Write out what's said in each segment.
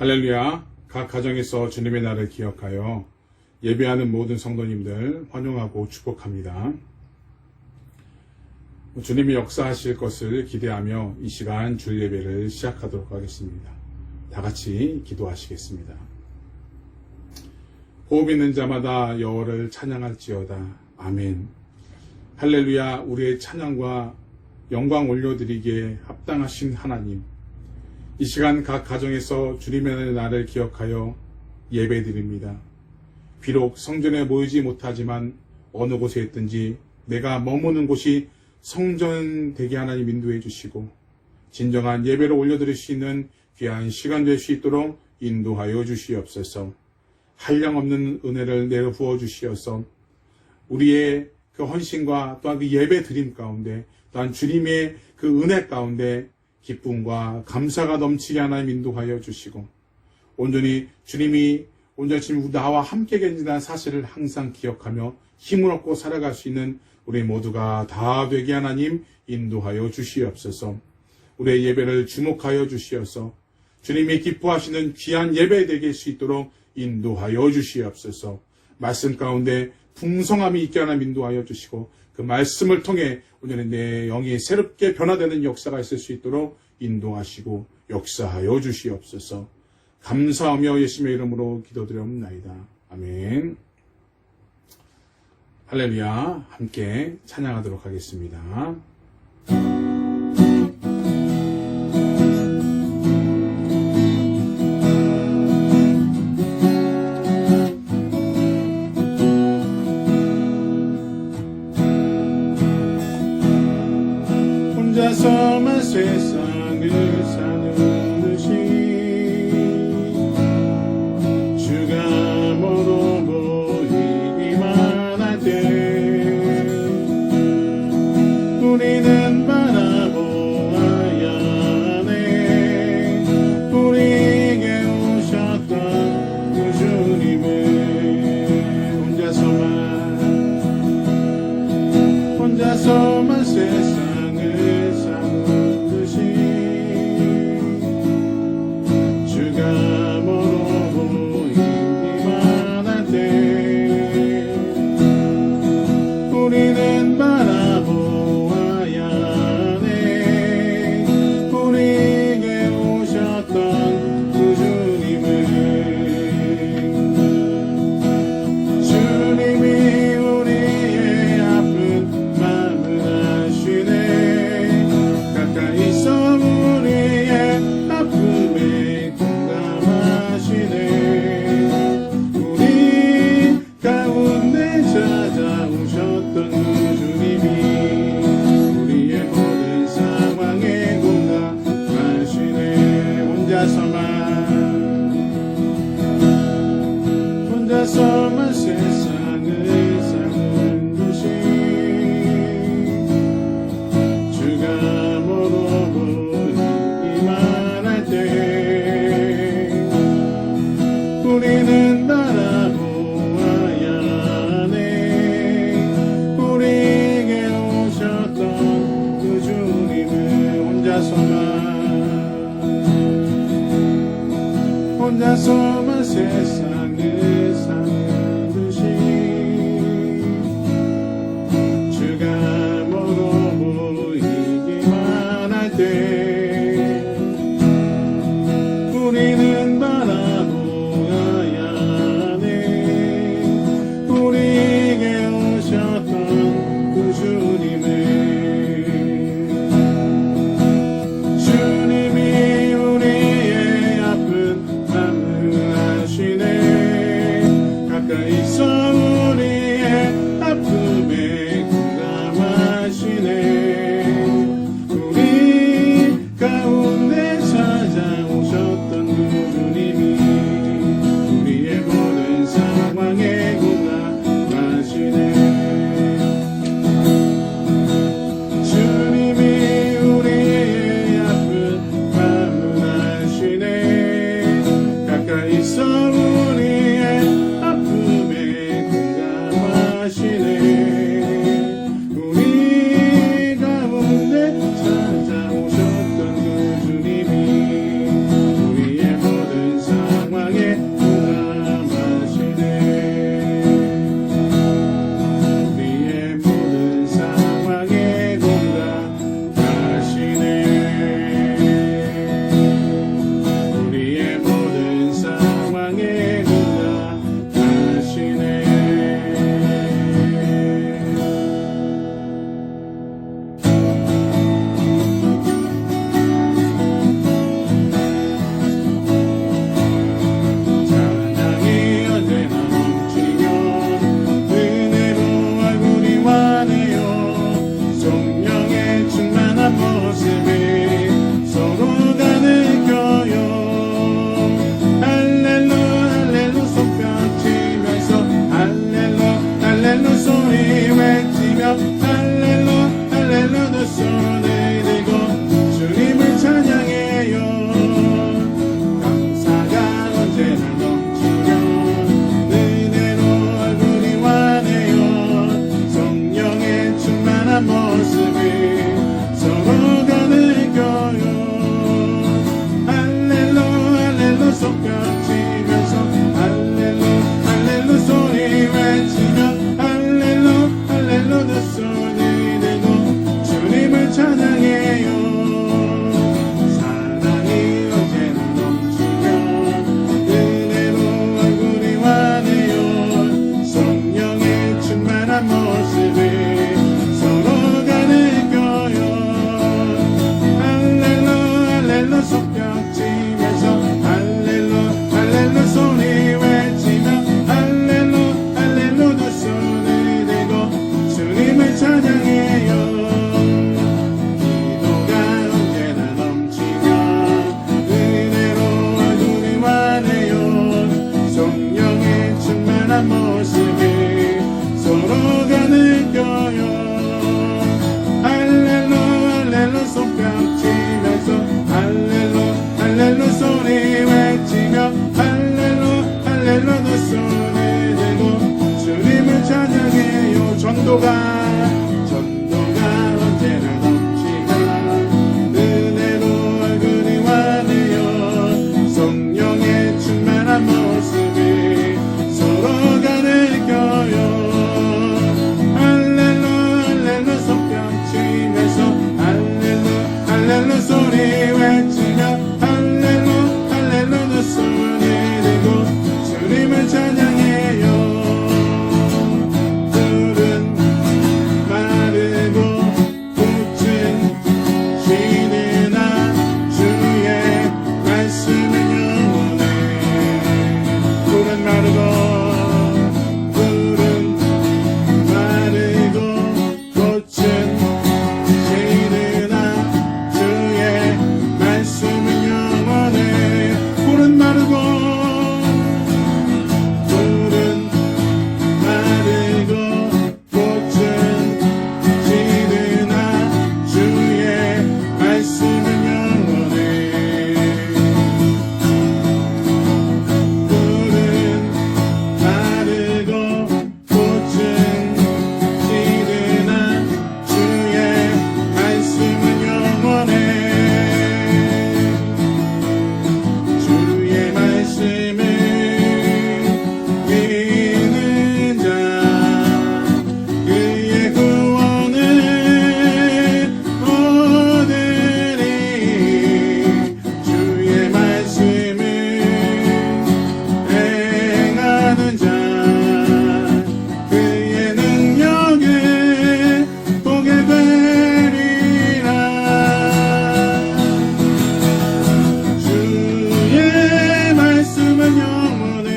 할렐루야. 각 가정에서 주님의 날을 기억하여 예배하는 모든 성도님들 환영하고 축복합니다. 주님이 역사하실 것을 기대하며 이 시간 주일 예배를 시작하도록 하겠습니다. 다 같이 기도하시겠습니다. 호흡 있는 자마다 여호와를 찬양할지어다. 아멘. 할렐루야. 우리의 찬양과 영광 올려드리기에 합당하신 하나님, 이 시간 각 가정에서 주님의 날을 기억하여 예배드립니다. 비록 성전에 모이지 못하지만 어느 곳에 있든지 내가 머무는 곳이 성전 되게 하나님 인도해 주시고 진정한 예배를 올려드릴 수 있는 귀한 시간 될 수 있도록 인도하여 주시옵소서. 한량없는 은혜를 내려부어 주시어서 우리의 그 헌신과 또한 그 예배 드림 가운데 또한 주님의 그 은혜 가운데 기쁨과 감사가 넘치게 하나님 인도하여 주시고 온전히 주님이 온전히 지금 나와 함께 계신다는 사실을 항상 기억하며 힘을 얻고 살아갈 수 있는 우리 모두가 다 되게 하나님 인도하여 주시옵소서. 우리의 예배를 주목하여 주시어서 주님이 기뻐하시는 귀한 예배 되게 할 수 있도록 인도하여 주시옵소서. 말씀 가운데 풍성함이 있게 하나님 인도하여 주시고 그 말씀을 통해 오늘은 내 영이 새롭게 변화되는 역사가 있을 수 있도록 인도하시고 역사하여 주시옵소서. 감사하며 예수님의 이름으로 기도드려옵나이다. 아멘. 할렐루야. 함께 찬양하도록 하겠습니다. 혼자서만 세상을 사는 듯이 주가 멀어 보이기만 할 때 우리는 바라보아야 하네. 우리에게 오셨던 그 주님을 혼자서만 세상을 우리는 바라보아야 하네. 우리에게 오셨던 그 주님이 우리의 아픈 마음을 아시네. 가까이서 우리의 아픔에 공감하시네. 우리 가운데 찾아오셨던 그 주님이 우리의 모든 상황에 공감하시네. 혼자서만 세상을 사는 듯이 주가 멀어 보이기만 할 때 우리는 바라보아야 하네. 우리에게 오셨던 그 주님을 혼자서만 세상을 사는 듯이 주가 멀어 보이기만 할 때 우리는 바라보아야 하네. 우리에게 오셨던 그 주님이 우리의 아픈 마음을 아시네. 가까이서 우리의 아픔에 공감하시네. 우리 가운데 찾아오셨던 그 주님이 우리의 모든 상황에 공감하시네. 주님이 우리의 아픈 마음을 아시네. 가까이서 우리의 아픔에 공감하시네. 우리 가운데 찾아오셨던 그 주님이 우리의 모든 소리 외치며 할렐루 할렐루 두 손을 들고 주님을 찬양해요. 전도가 언제나 넘치가 은혜로 얼굴이 환해요. 성령의 충만한 모습이 서로가 느껴요. 할렐루 할렐루 손뼉치면서 할렐루 할렐루 소리 외치며 할렐루 할렐루 두 손을 들고 주님을 찬양해요. 푸른 마르고 꽃은 지느나 주의 말씀은 영원해. 푸른 마르고 꽃은 지느나 주의 말씀은 영원해. 푸른 마르고 꽃은 지느나 주의 말씀은 영원해. 푸른 마르고 꽃은 지느나 주의 말씀은 영원해. 주의 말씀을 믿는 자 그의 구원을 얻으리. 주의 말씀을 행하는 자 그의 능력을 보게 되리라. 주의 말씀은 영원해.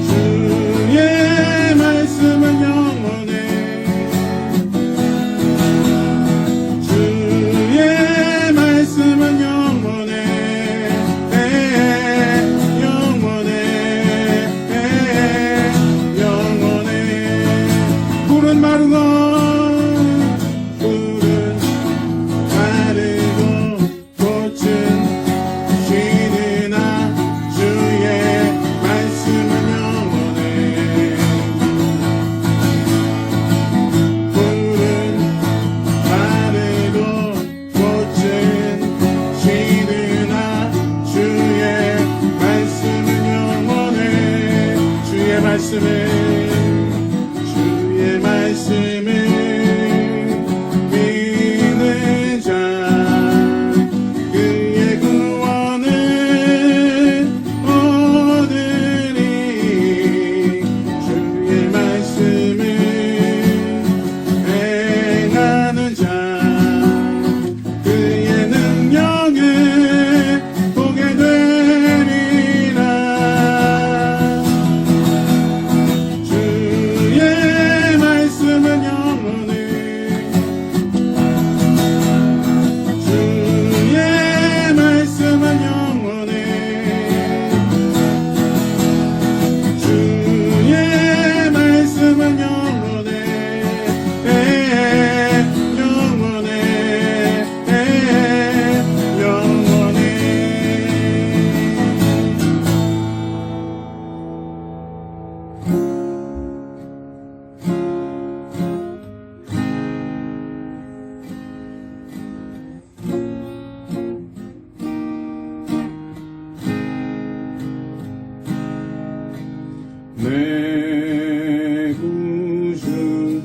주의 말씀은 영원해. 주의 말씀은 영원해. 영원해. 푸른 마르고 꽃은 지느나 주의 말씀은 영원해. 푸른 마르고 꽃은 지느나 주의 말씀은 영원해. 주의 말씀을 믿는 자 그의 구원을 얻으리. 주의 말씀을 행하는 자 그의 능력을 보게 되리라. 주의 말씀은 영원해. 주의 말씀은 영원해. 주의 말씀은 영원해. 영원해. 내 구주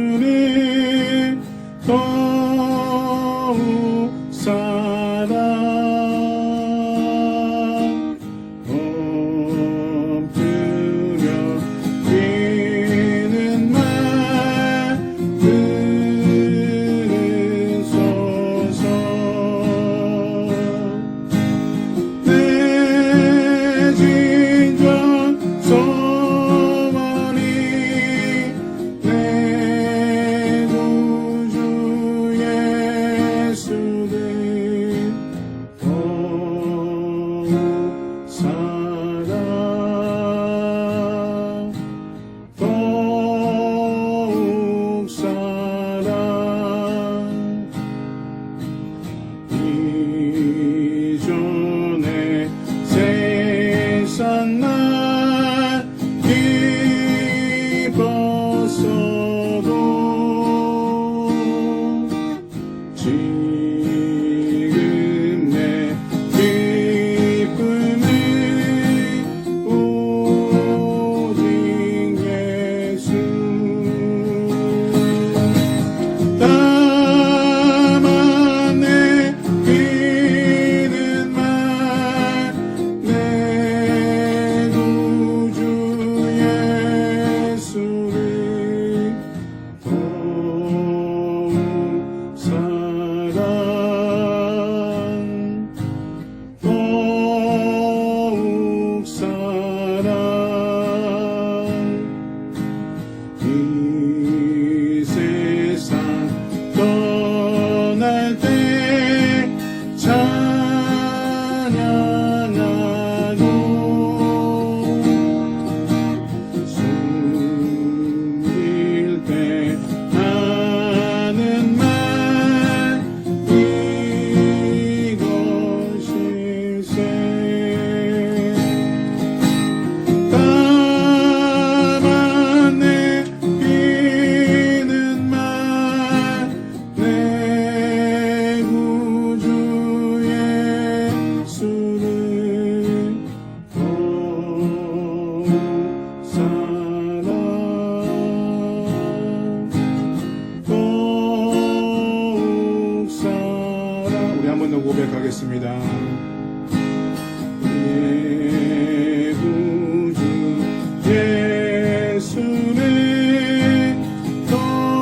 예수를 더욱 사랑 엎드려 비는 말 들으소서. 내 진정 소원이 내 구주 예수 한번 더 고백하겠습니다. 내 구주 예수를 더욱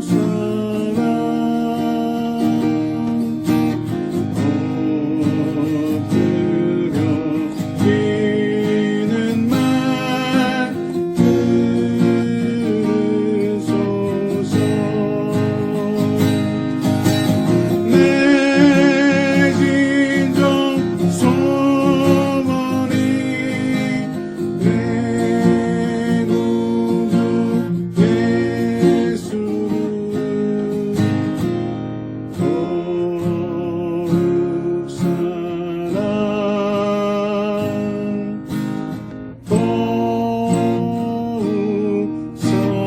사랑 엎드려지는 말 들으소서 내 진정 소원이 내 구주 예수를 더욱 사랑 더욱 사랑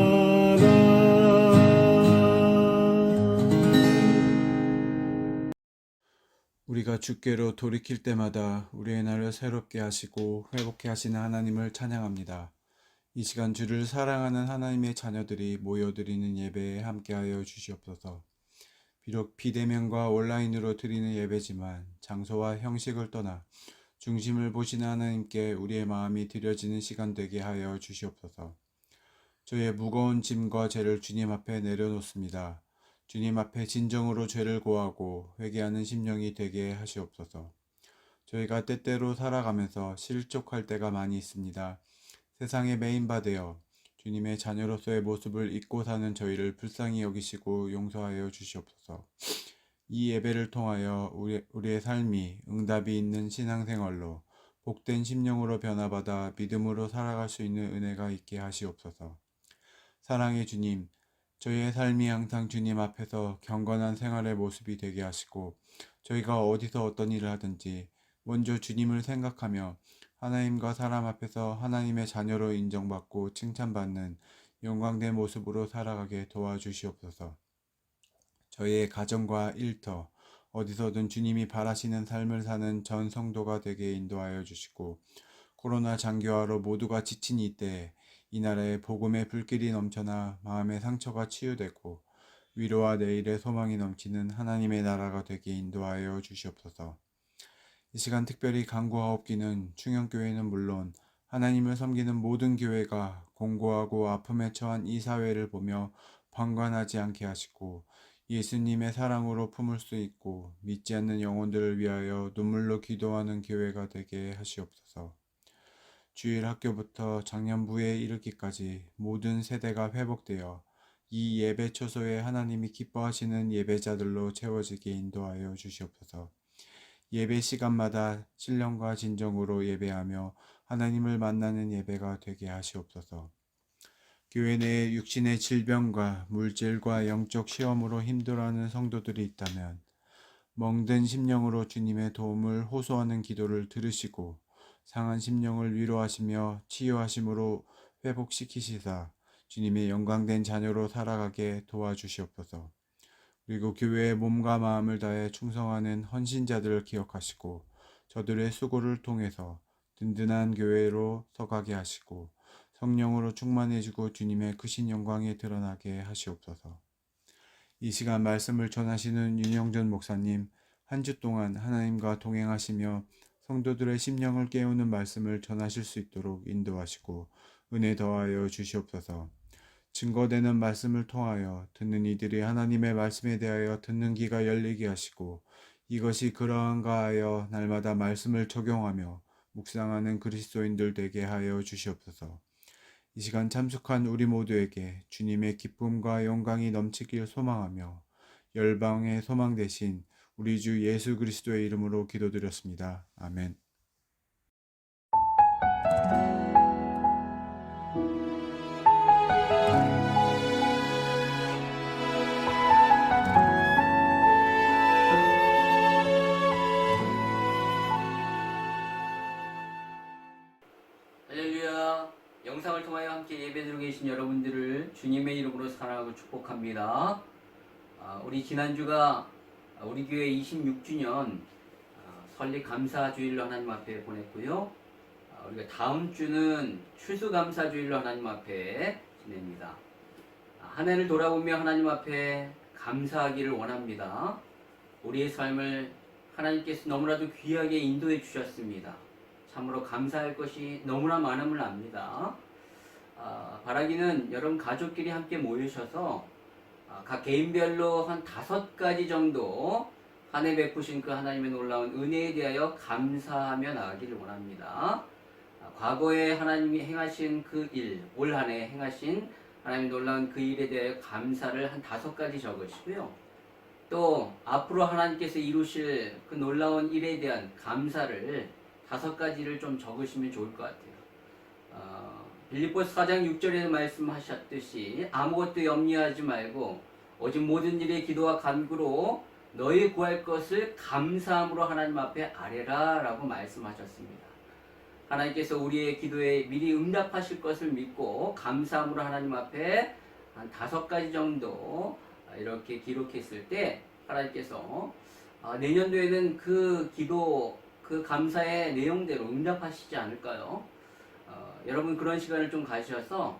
우리가 주께로 돌이킬 때마다 우리의 날을 새롭게 하시고 회복케 하시는 하나님을 찬양합니다. 이 시간 주를 사랑하는 하나님의 자녀들이 모여드리는 예배에 함께하여 주시옵소서. 비록 비대면과 온라인으로 드리는 예배지만 장소와 형식을 떠나 중심을 보시는 하나님께 우리의 마음이 드려지는 시간 되게 하여 주시옵소서. 저의 무거운 짐과 죄를 주님 앞에 내려놓습니다. 주님 앞에 진정으로 죄를 고하고 회개하는 심령이 되게 하시옵소서. 저희가 때때로 살아가면서 실족할 때가 많이 있습니다. 세상의 메인바 되어 주님의 자녀로서의 모습을 잊고 사는 저희를 불쌍히 여기시고 용서하여 주시옵소서. 이 예배를 통하여 우리의 삶이 응답이 있는 신앙생활로 복된 심령으로 변화받아 믿음으로 살아갈 수 있는 은혜가 있게 하시옵소서. 사랑의 주님, 저희의 삶이 항상 주님 앞에서 경건한 생활의 모습이 되게 하시고 저희가 어디서 어떤 일을 하든지 먼저 주님을 생각하며 하나님과 사람 앞에서 하나님의 자녀로 인정받고 칭찬받는 영광된 모습으로 살아가게 도와주시옵소서. 저희의 가정과 일터, 어디서든 주님이 바라시는 삶을 사는 전 성도가 되게 인도하여 주시고 코로나 장기화로 모두가 지친 이때에 이 나라에 복음의 불길이 넘쳐나 마음의 상처가 치유되고 위로와 내일의 소망이 넘치는 하나님의 나라가 되게 인도하여 주시옵소서. 이 시간 특별히 간구하옵기는 충영교회는 물론 하나님을 섬기는 모든 교회가 공고하고 아픔에 처한 이 사회를 보며 방관하지 않게 하시고 예수님의 사랑으로 품을 수 있고 믿지 않는 영혼들을 위하여 눈물로 기도하는 교회가 되게 하시옵소서. 주일 학교부터 작년부에 이르기까지 모든 세대가 회복되어 이 예배 초소에 하나님이 기뻐하시는 예배자들로 채워지게 인도하여 주시옵소서. 예배 시간마다 신령과 진정으로 예배하며 하나님을 만나는 예배가 되게 하시옵소서. 교회 내에 육신의 질병과 물질과 영적 시험으로 힘들어하는 성도들이 있다면 멍든 심령으로 주님의 도움을 호소하는 기도를 들으시고 상한 심령을 위로하시며 치유하심으로 회복시키시사 주님의 영광된 자녀로 살아가게 도와주시옵소서. 그리고 교회의 몸과 마음을 다해 충성하는 헌신자들을 기억하시고 저들의 수고를 통해서 든든한 교회로 서가게 하시고 성령으로 충만해지고 주님의 크신 영광에 드러나게 하시옵소서. 이 시간 말씀을 전하시는 윤영전 목사님, 한 주 동안 하나님과 동행하시며 성도들의 심령을 깨우는 말씀을 전하실 수 있도록 인도하시고 은혜 더하여 주시옵소서. 증거되는 말씀을 통하여 듣는 이들이 하나님의 말씀에 대하여 듣는 귀가 열리게 하시고 이것이 그러한가 하여 날마다 말씀을 적용하며 묵상하는 그리스도인들 되게 하여 주시옵소서. 이 시간 참석한 우리 모두에게 주님의 기쁨과 영광이 넘치길 소망하며 열방의 소망 되신 우리 주 예수 그리스도의 이름으로 기도드렸습니다. 아멘. 할렐루야. 영상을 통하여 함께 예배드리고 계신 여러분들을 주님의 이름으로 사랑하고 축복합니다. 우리 지난주가 우리 교회 26주년 설립 감사 주일로 하나님 앞에 보냈고요. 우리가 다음 주는 추수 감사 주일로 하나님 앞에 지냅니다. 한 해를 돌아보며 하나님 앞에 감사하기를 원합니다. 우리의 삶을 하나님께서 너무나도 귀하게 인도해 주셨습니다. 참으로 감사할 것이 너무나 많음을 압니다. 바라기는 여러분 가족끼리 함께 모이셔서 각 개인별로 한 5가지 정도 한 해 베푸신 그 하나님의 놀라운 은혜에 대하여 감사하며 나가기를 원합니다. 과거에 하나님이 행하신 그 일, 올 한 해 행하신 하나님의 놀라운 그 일에 대하여 감사를 한 5가지 적으시고요. 또 앞으로 하나님께서 이루실 그 놀라운 일에 대한 감사를 5가지를 좀 적으시면 좋을 것 같아요. 빌립보서 4장 6절에 말씀하셨듯이 아무것도 염려하지 말고 오직 모든 일에 기도와 간구로 너희 구할 것을 감사함으로 하나님 앞에 아뢰라 라고 말씀하셨습니다. 하나님께서 우리의 기도에 미리 응답하실 것을 믿고 감사함으로 하나님 앞에 한 5가지 정도 이렇게 기록했을 때 하나님께서 내년도에는 그 기도, 그 감사의 내용대로 응답하시지 않을까요? 여러분 그런 시간을 좀 가셔서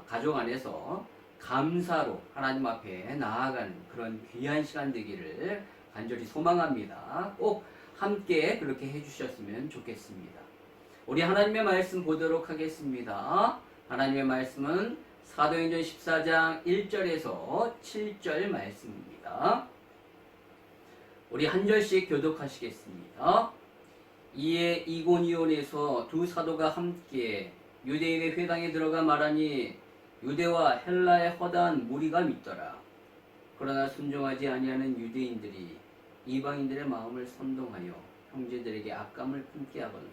가족 안에서 감사로 하나님 앞에 나아가는 그런 귀한 시간 되기를 간절히 소망합니다. 꼭 함께 그렇게 해주셨으면 좋겠습니다. 우리 하나님의 말씀 보도록 하겠습니다. 하나님의 말씀은 사도행전 14장 1절에서 7절 말씀입니다. 우리 한 절씩 교독하시겠습니다. 이에 이고니온에서 두 사도가 함께 유대인의 회당에 들어가 말하니 유대와 헬라의 허다한 무리가 믿더라. 그러나 순종하지 아니하는 유대인들이 이방인들의 마음을 선동하여 형제들에게 악감을 품게 하거늘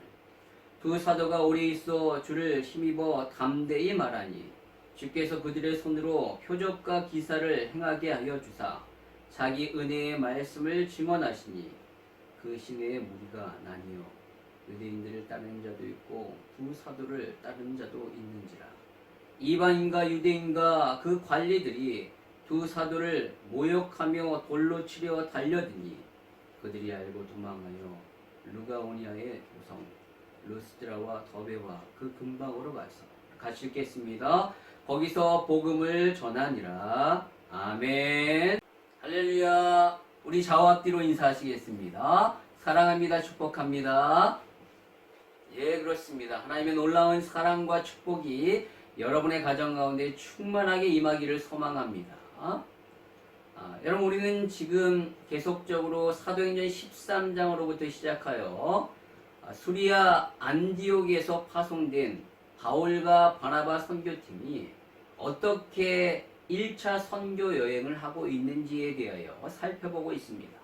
두 사도가 오래 있어 주를 힘입어 담대히 말하니 주께서 그들의 손으로 표적과 기사를 행하게 하여 주사 자기 은혜의 말씀을 증언하시니 그 시내에 무리가 나뉘어 유대인들을 따르는 자도 있고 두 사도를 따르는 자도 있는지라. 이방인과 유대인과 그 관리들이 두 사도를 모욕하며 돌로 치려 달려드니 그들이 알고 도망하여 루가오니아의 도성 루스드라와 더베와 그 근방으로 가서 같이 읽겠습니다. 거기서 복음을 전하니라. 아멘. 할렐루야. 우리 좌우 앞뒤로 인사하시겠습니다. 사랑합니다. 축복합니다. 예, 그렇습니다. 하나님의 놀라운 사랑과 축복이 여러분의 가정 가운데 충만하게 임하기를 소망합니다. 여러분 우리는 지금 계속적으로 사도행전 13장으로부터 시작하여 수리아 안디옥에서 파송된 바울과 바나바 선교팀이 어떻게 1차 선교 여행을 하고 있는지에 대하여 살펴보고 있습니다.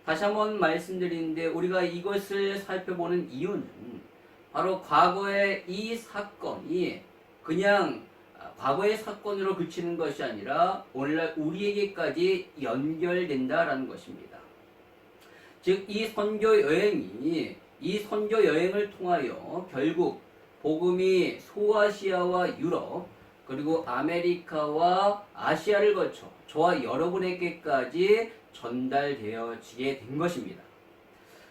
다시 한번 말씀드리는데 우리가 이것을 살펴보는 이유는 바로 과거의 이 사건이 그냥 과거의 사건으로 그치는 것이 아니라 오늘날 우리에게까지 연결된다라는 것입니다. 즉 이 선교 여행을 통하여 결국 복음이 소아시아와 유럽 그리고 아메리카와 아시아를 거쳐 저와 여러분에게까지 전달되어지게 된 것입니다.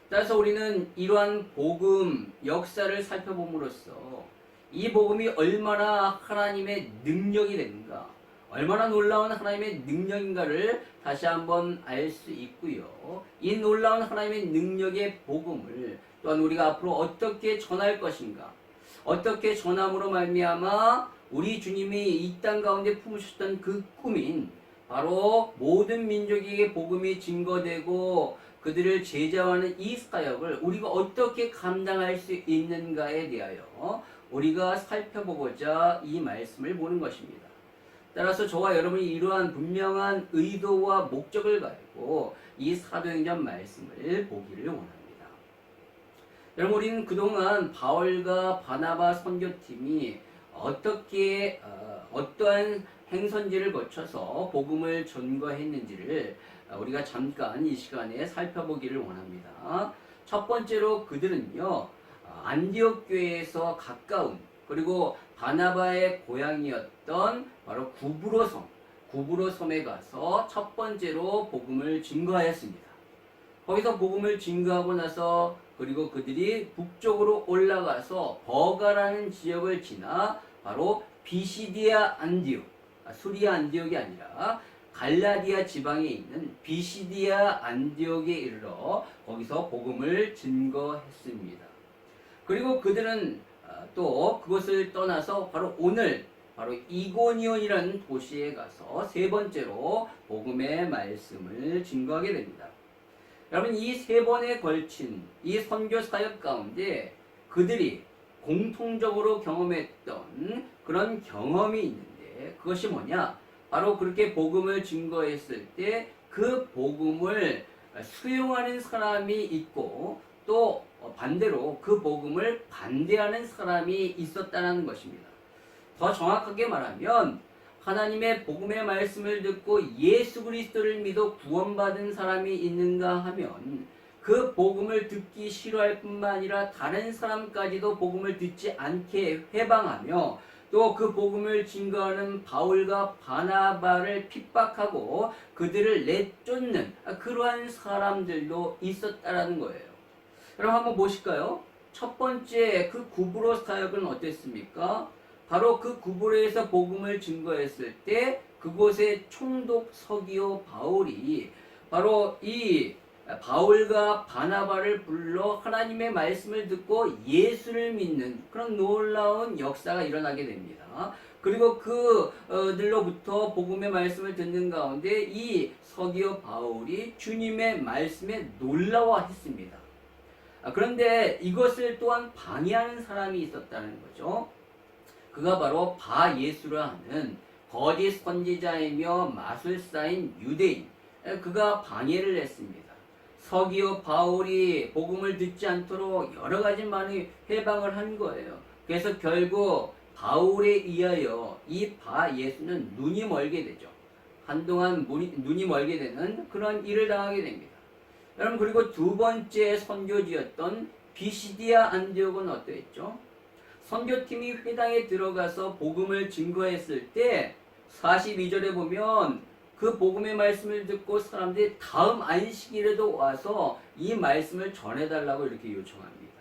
따라서 우리는 이러한 복음 역사를 살펴봄으로써 이 복음이 얼마나 하나님의 능력이 되는가, 얼마나 놀라운 하나님의 능력인가를 다시 한번 알 수 있고요. 이 놀라운 하나님의 능력의 복음을 또한 우리가 앞으로 어떻게 전할 것인가, 어떻게 전함으로 말미암아 우리 주님이 이 땅 가운데 품으셨던 그 꿈인 바로 모든 민족에게 복음이 증거되고 그들을 제자화하는 이 사역을 우리가 어떻게 감당할 수 있는가에 대하여 우리가 살펴보고자 이 말씀을 보는 것입니다. 따라서 저와 여러분이 이러한 분명한 의도와 목적을 가지고 이 사도행전 말씀을 보기를 원합니다. 여러분 우리는 그동안 바울과 바나바 선교팀이 어떻게 어떠한 행선지를 거쳐서 복음을 전거했는지를 우리가 잠깐 이 시간에 살펴보기를 원합니다. 첫 번째로 그들은요 안디옥 교회에서 가까운 그리고 바나바의 고향이었던 바로 구브로섬에 가서 첫 번째로 복음을 증거하였습니다. 거기서 복음을 증거하고 나서 그리고 그들이 북쪽으로 올라가서 버가라는 지역을 지나 바로 비시디아 안디옥, 수리아 안디옥이 아니라 갈라디아 지방에 있는 비시디아 안디옥에 이르러 거기서 복음을 증거했습니다. 그리고 그들은 또 그것을 떠나서 바로 오늘 바로 이고니온이라는 도시에 가서 세 번째로 복음의 말씀을 증거하게 됩니다. 여러분, 이 세 번에 걸친 이 선교 사역 가운데 그들이 공통적으로 경험했던 그런 경험이 있는데, 그것이 뭐냐? 바로 그렇게 복음을 증거했을 때 그 복음을 수용하는 사람이 있고, 또 반대로 그 복음을 반대하는 사람이 있었다는 것입니다. 더 정확하게 말하면 하나님의 복음의 말씀을 듣고 예수 그리스도를 믿어 구원받은 사람이 있는가 하면 그 복음을 듣기 싫어할 뿐만 아니라 다른 사람까지도 복음을 듣지 않게 회방하며 또 그 복음을 증거하는 바울과 바나바를 핍박하고 그들을 내쫓는 그러한 사람들도 있었다라는 거예요. 여러분, 한번 보실까요? 첫 번째 그 구브로 사역은 어땠습니까? 바로 그 구브로에서 복음을 증거했을 때 그곳의 총독 서기오 바울이 바로 이 바울과 바나바를 불러 하나님의 말씀을 듣고 예수를 믿는 그런 놀라운 역사가 일어나게 됩니다. 그리고 그들로부터 복음의 말씀을 듣는 가운데 이 서기오 바울이 주님의 말씀에 놀라워했습니다. 그런데 이것을 또한 방해하는 사람이 있었다는 거죠. 그가 바로 바예수라 하는 거짓 선지자이며 마술사인 유대인, 그가 방해를 했습니다. 서기오 바울이 복음을 듣지 않도록 여러 가지 많이 회방을 한 거예요. 그래서 결국 바울에 의하여 이 바예수는 눈이 멀게 되죠. 한동안 눈이 멀게 되는 그런 일을 당하게 됩니다. 여러분, 그리고 두 번째 선교지였던 비시디아 안디옥은 어떠했죠? 선교팀이 회당에 들어가서 복음을 증거했을 때 42절에 보면 그 복음의 말씀을 듣고 사람들이 다음 안식일에도 와서 이 말씀을 전해달라고 이렇게 요청합니다.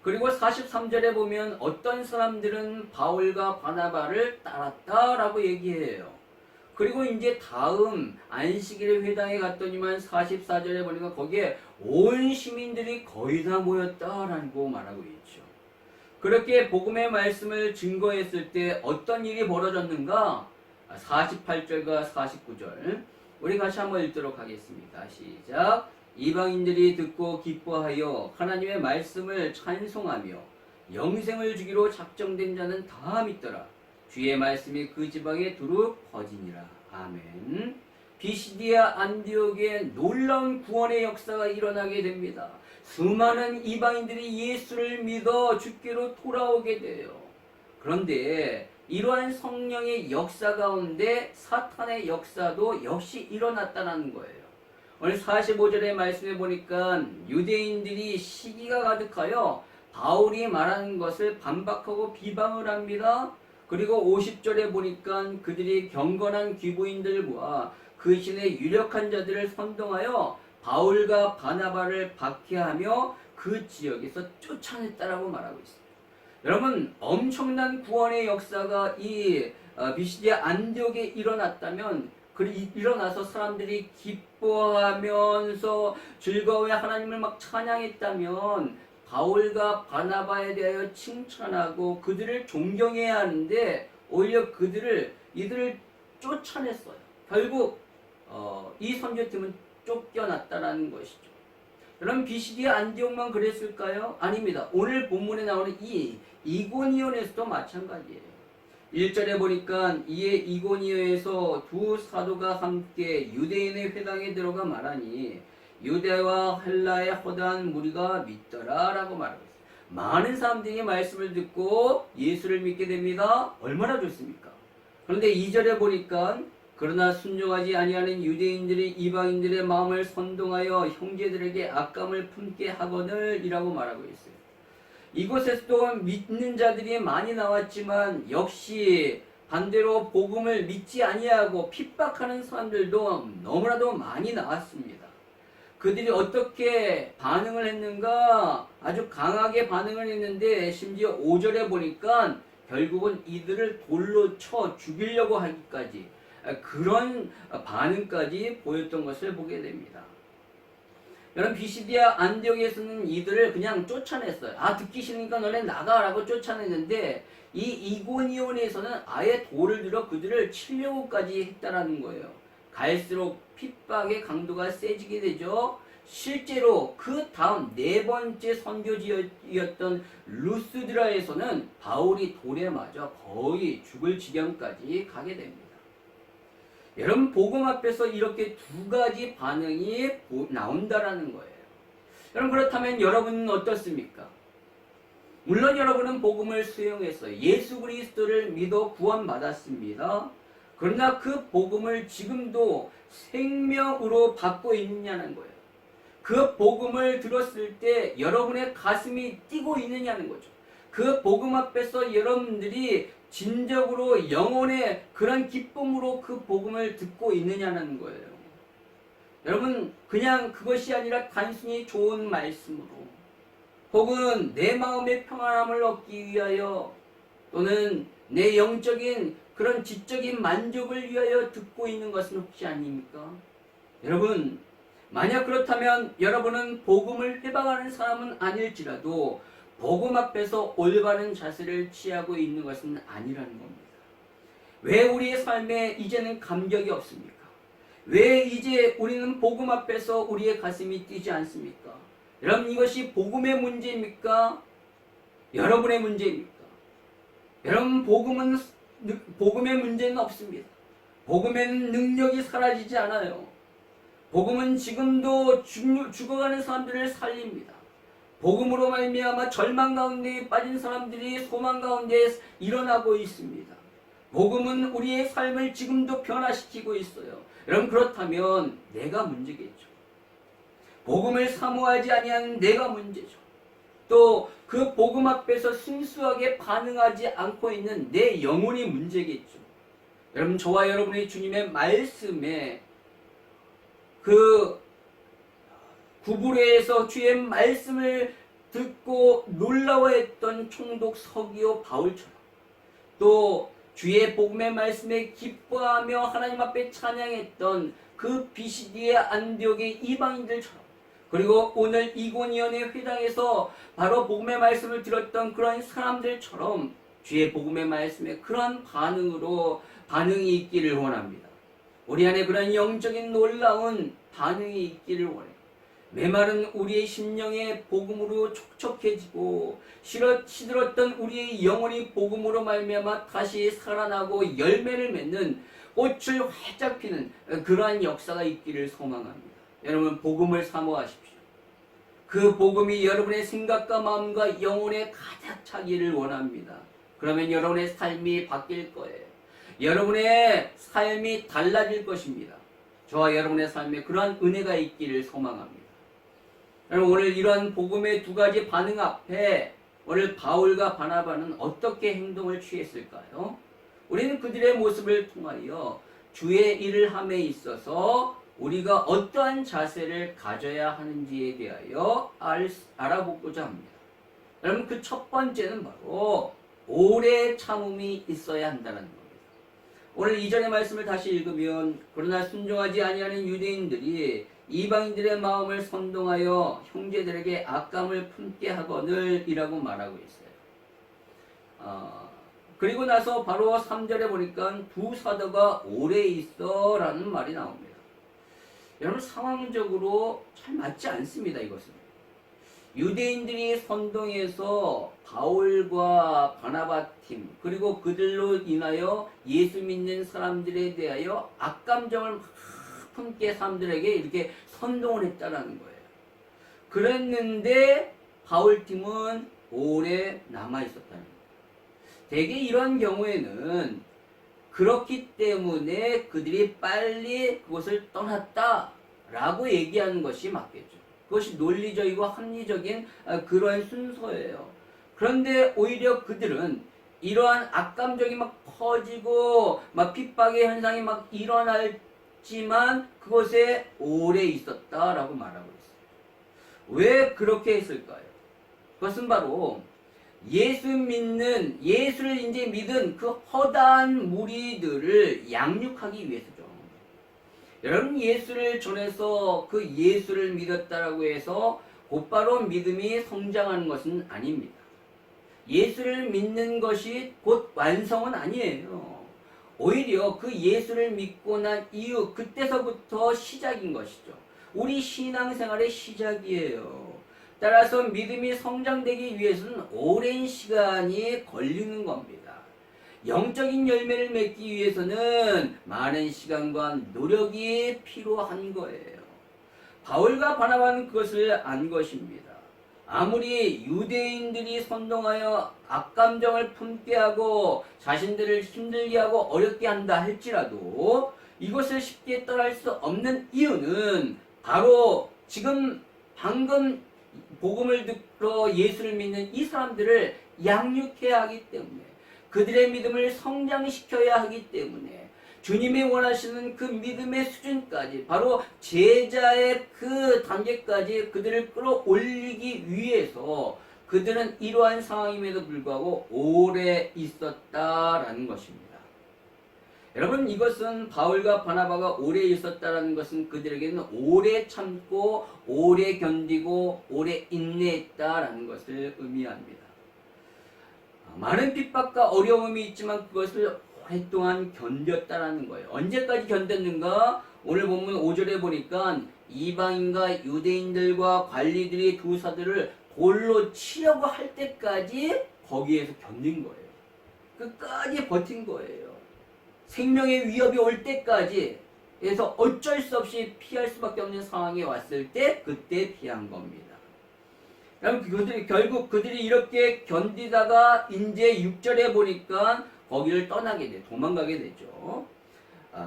그리고 43절에 보면 어떤 사람들은 바울과 바나바를 따랐다라고 얘기해요. 그리고 이제 다음 안식일에 회당에 갔더니만 44절에 보니까 거기에 온 시민들이 거의 다 모였다라고 말하고 있죠. 그렇게 복음의 말씀을 증거했을 때 어떤 일이 벌어졌는가? 48절과 49절 우리 같이 한번 읽도록 하겠습니다. 시작. 이방인들이 듣고 기뻐하여 하나님의 말씀을 찬송하며 영생을 주기로 작정된 자는 다 믿더라. 주의 말씀이 그 지방에 두루 퍼지니라. 아멘. 비시디아 안디옥에 놀라운 구원의 역사가 일어나게 됩니다. 수많은 이방인들이 예수를 믿어 주께로 돌아오게 돼요. 그런데 이러한 성령의 역사 가운데 사탄의 역사도 역시 일어났다는 거예요. 오늘 45절의 말씀에 보니까 유대인들이 시기가 가득하여 바울이 말하는 것을 반박하고 비방을 합니다. 그리고 50절에 보니까 그들이 경건한 귀부인들과 그 신의 유력한 자들을 선동하여 바울과 바나바를 박해하며 그 지역에서 쫓아냈다라고 말하고 있습니다. 여러분, 엄청난 구원의 역사가 이 비시디아 안디옥에 일어났다면, 일어나서 사람들이 기뻐하면서 즐거워해 하나님을 막 찬양했다면 바울과 바나바에 대하여 칭찬하고 그들을 존경해야 하는데 오히려 이들을 쫓아냈어요. 결국 이 선교팀은 쫓겨났다라는 것이죠. 여러분, 비시디아 안디옥만 그랬을까요? 아닙니다. 오늘 본문에 나오는 이 이고니온에서도 마찬가지예요. 1절에 보니까 이에 이고니온에서 두 사도가 함께 유대인의 회당에 들어가 말하니 유대와 헬라의 허다한 무리가 믿더라 라고 말하고 있어요. 많은 사람들이 말씀을 듣고 예수를 믿게 됩니다. 얼마나 좋습니까? 그런데 2절에 보니까 그러나 순종하지 아니하는 유대인들이 이방인들의 마음을 선동하여 형제들에게 악감을 품게 하거늘 이라고 말하고 있어요. 이곳에서도 믿는 자들이 많이 나왔지만 역시 반대로 복음을 믿지 아니하고 핍박하는 사람들도 너무나도 많이 나왔습니다. 그들이 어떻게 반응을 했는가? 아주 강하게 반응을 했는데 심지어 5절에 보니까 결국은 이들을 돌로 쳐 죽이려고 하기까지 그런 반응까지 보였던 것을 보게 됩니다. 여러분, 비시디아 안디옥에서는 이들을 그냥 쫓아냈어요. 듣기 싫으니까 너네 나가라고 쫓아냈는데 이 이고니온에서는 아예 돌을 들어 그들을 치려고까지 했다라는 거예요. 갈수록 핍박의 강도가 세지게 되죠. 실제로 그 다음 네 번째 선교지였던 루스드라에서는 바울이 돌에 맞아 거의 죽을 지경까지 가게 됩니다. 여러분, 복음 앞에서 이렇게 두 가지 반응이 나온다라는 거예요. 여러분, 그렇다면 여러분은 어떻습니까? 물론 여러분은 복음을 수용했어요. 예수 그리스도를 믿어 구원받았습니다. 그러나 그 복음을 지금도 생명으로 받고 있느냐는 거예요. 그 복음을 들었을 때 여러분의 가슴이 뛰고 있느냐는 거죠. 그 복음 앞에서 여러분들이 진정으로 영혼의 그런 기쁨으로 그 복음을 듣고 있느냐는 거예요. 여러분, 그냥 그것이 아니라 단순히 좋은 말씀으로 혹은 내 마음의 평안함을 얻기 위하여 또는 내 영적인 그런 지적인 만족을 위하여 듣고 있는 것은 혹시 아닙니까? 여러분, 만약 그렇다면 여러분은 복음을 회방하는 사람은 아닐지라도 복음 앞에서 올바른 자세를 취하고 있는 것은 아니라는 겁니다. 왜 우리의 삶에 이제는 감격이 없습니까? 왜 이제 우리는 복음 앞에서 우리의 가슴이 뛰지 않습니까? 여러분, 이것이 복음의 문제입니까? 여러분의 문제입니까? 여러분, 복음의 문제는 없습니다. 복음에는 능력이 사라지지 않아요. 복음은 지금도 죽어가는 사람들을 살립니다. 복음으로 말미암아 절망 가운데 빠진 사람들이 소망 가운데 일어나고 있습니다. 복음은 우리의 삶을 지금도 변화시키고 있어요. 여러분, 그렇다면 내가 문제겠죠. 복음을 사모하지 아니하는 내가 문제죠. 또 그 복음 앞에서 순수하게 반응하지 않고 있는 내 영혼이 문제겠죠. 여러분, 저와 여러분의 주님의 말씀에 그 구부레에서 주의 말씀을 듣고 놀라워했던 총독 서기오 바울처럼 또 주의 복음의 말씀에 기뻐하며 하나님 앞에 찬양했던 그 비시디의 안디옥의 이방인들처럼 그리고 오늘 이고니온의 회당에서 바로 복음의 말씀을 들었던 그런 사람들처럼 주의 복음의 말씀에 그런 반응이 있기를 원합니다. 우리 안에 그런 영적인 놀라운 반응이 있기를 원해요. 메마른 우리의 심령의 복음으로 촉촉해지고 시들었던 우리의 영혼이 복음으로 말미암아 다시 살아나고 열매를 맺는 꽃을 활짝 피는 그러한 역사가 있기를 소망합니다. 여러분, 복음을 사모하십시오. 그 복음이 여러분의 생각과 마음과 영혼에 가득 차기를 원합니다. 그러면 여러분의 삶이 바뀔 거예요. 여러분의 삶이 달라질 것입니다. 저와 여러분의 삶에 그러한 은혜가 있기를 소망합니다. 여러분, 오늘 이러한 복음의 두 가지 반응 앞에 오늘 바울과 바나바는 어떻게 행동을 취했을까요? 우리는 그들의 모습을 통하여 주의 일을 함에 있어서 우리가 어떠한 자세를 가져야 하는지에 대하여 알아보고자 합니다. 여러분, 그 첫 번째는 바로 오래 참음이 있어야 한다는 겁니다. 오늘 이전의 말씀을 다시 읽으면 그러나 순종하지 아니하는 유대인들이 이방인들의 마음을 선동하여 형제들에게 악감을 품게 하거늘 이라고 말하고 있어요. 그리고 나서 바로 3절에 보니까 두 사도가 오래 있어 라는 말이 나옵니다. 여러분, 상황적으로 잘 맞지 않습니다. 이것은 유대인들이 선동해서 바울과 바나바 팀 그리고 그들로 인하여 예수 믿는 사람들에 대하여 악감정을 막 품게 사람들에게 이렇게 선동을 했다라는 거예요. 그랬는데 바울 팀은 오래 남아 있었다는 거예요. 대개 이런 경우에는 그렇기 때문에 그들이 빨리 그것을 떠났다라고 얘기하는 것이 맞겠죠. 그것이 논리적이고 합리적인 그러한 순서예요. 그런데 오히려 그들은 이러한 악감정이 막 퍼지고 막 핍박의 현상이 막 일어났지만 그것에 오래 있었다라고 말하고 있어요. 왜 그렇게 했을까요? 그것은 바로 예수 믿는, 예수를 이제 믿은 그 허다한 무리들을 양육하기 위해서죠. 여러분, 예수를 전해서 그 예수를 믿었다라고 해서 곧바로 믿음이 성장하는 것은 아닙니다. 예수를 믿는 것이 곧 완성은 아니에요. 오히려 그 예수를 믿고 난 이후 그때서부터 시작인 것이죠. 우리 신앙생활의 시작이에요. 따라서 믿음이 성장되기 위해서는 오랜 시간이 걸리는 겁니다. 영적인 열매를 맺기 위해서는 많은 시간과 노력이 필요한 거예요. 바울과 바나바는 그것을 안 것입니다. 아무리 유대인들이 선동하여 악감정을 품게 하고 자신들을 힘들게 하고 어렵게 한다 할지라도 이것을 쉽게 떠날 수 없는 이유는 바로 지금 방금 복음을 듣고 예수를 믿는 이 사람들을 양육해야 하기 때문에, 그들의 믿음을 성장시켜야 하기 때문에, 주님이 원하시는 그 믿음의 수준까지, 바로 제자의 그 단계까지 그들을 끌어올리기 위해서 그들은 이러한 상황임에도 불구하고 오래 있었다라는 것입니다. 여러분, 이것은 바울과 바나바가 오래 있었다라는 것은 그들에게는 오래 참고 오래 견디고 오래 인내했다라는 것을 의미합니다. 많은 핍박과 어려움이 있지만 그것을 오랫동안 견뎠다라는 거예요. 언제까지 견뎠는가? 오늘 본문 5절에 보니까 이방인과 유대인들과 관리들이 두 사도를 돌로 치려고 할 때까지 거기에서 견딘 거예요. 끝까지 버틴 거예요. 생명의 위협이 올 때까지, 그래서 어쩔 수 없이 피할 수밖에 없는 상황이 왔을 때 그때 피한 겁니다. 결국 그들이 이렇게 견디다가 이제 6절에 보니까 거기를 떠나게 돼, 도망가게 되죠.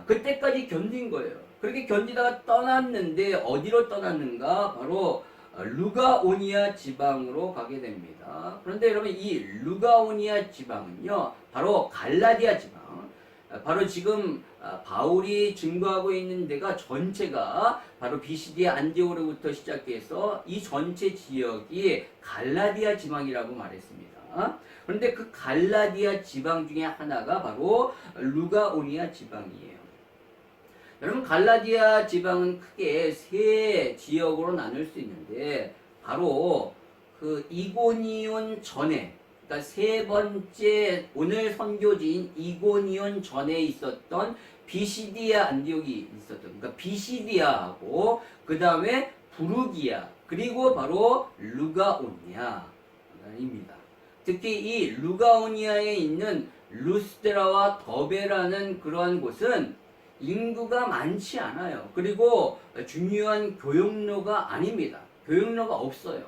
그때까지 견딘 거예요. 그렇게 견디다가 떠났는데 어디로 떠났는가? 바로 루가오니아 지방으로 가게 됩니다. 그런데 여러분, 이 루가오니아 지방은요, 바로 갈라디아 지방, 바로 지금 바울이 증거하고 있는 데가 전체가 바로 비시디아 안디오로부터 시작해서 이 전체 지역이 갈라디아 지방이라고 말했습니다. 그런데 그 갈라디아 지방 중에 하나가 바로 루가오니아 지방이에요. 여러분, 갈라디아 지방은 크게 세 지역으로 나눌 수 있는데, 바로 그 이고니온 전에, 그러니까 세 번째 오늘 선교지인 이고니온 전에 있었던 비시디아 안디옥이 있었던, 그러니까 비시디아하고 그 다음에 부르기아, 그리고 바로 루가오니아입니다. 특히 이 루가오니아에 있는 루스드라와 더베라는 그러한 곳은 인구가 많지 않아요. 그리고 중요한 교역로가 아닙니다. 교역로가 없어요.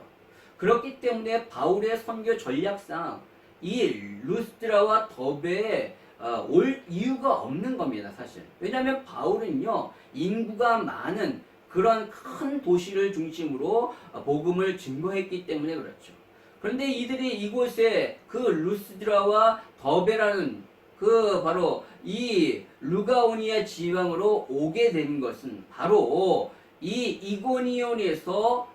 그렇기 때문에 바울의 선교 전략상 이 루스드라와 더베에 올 이유가 없는 겁니다, 사실. 왜냐하면 바울은요, 인구가 많은 그런 큰 도시를 중심으로 복음을 증거했기 때문에 그렇죠. 그런데 이들이 이곳에 그 루스드라와 더베라는 그 바로 이 루가오니아 지방으로 오게 된 것은 바로 이 이고니온에서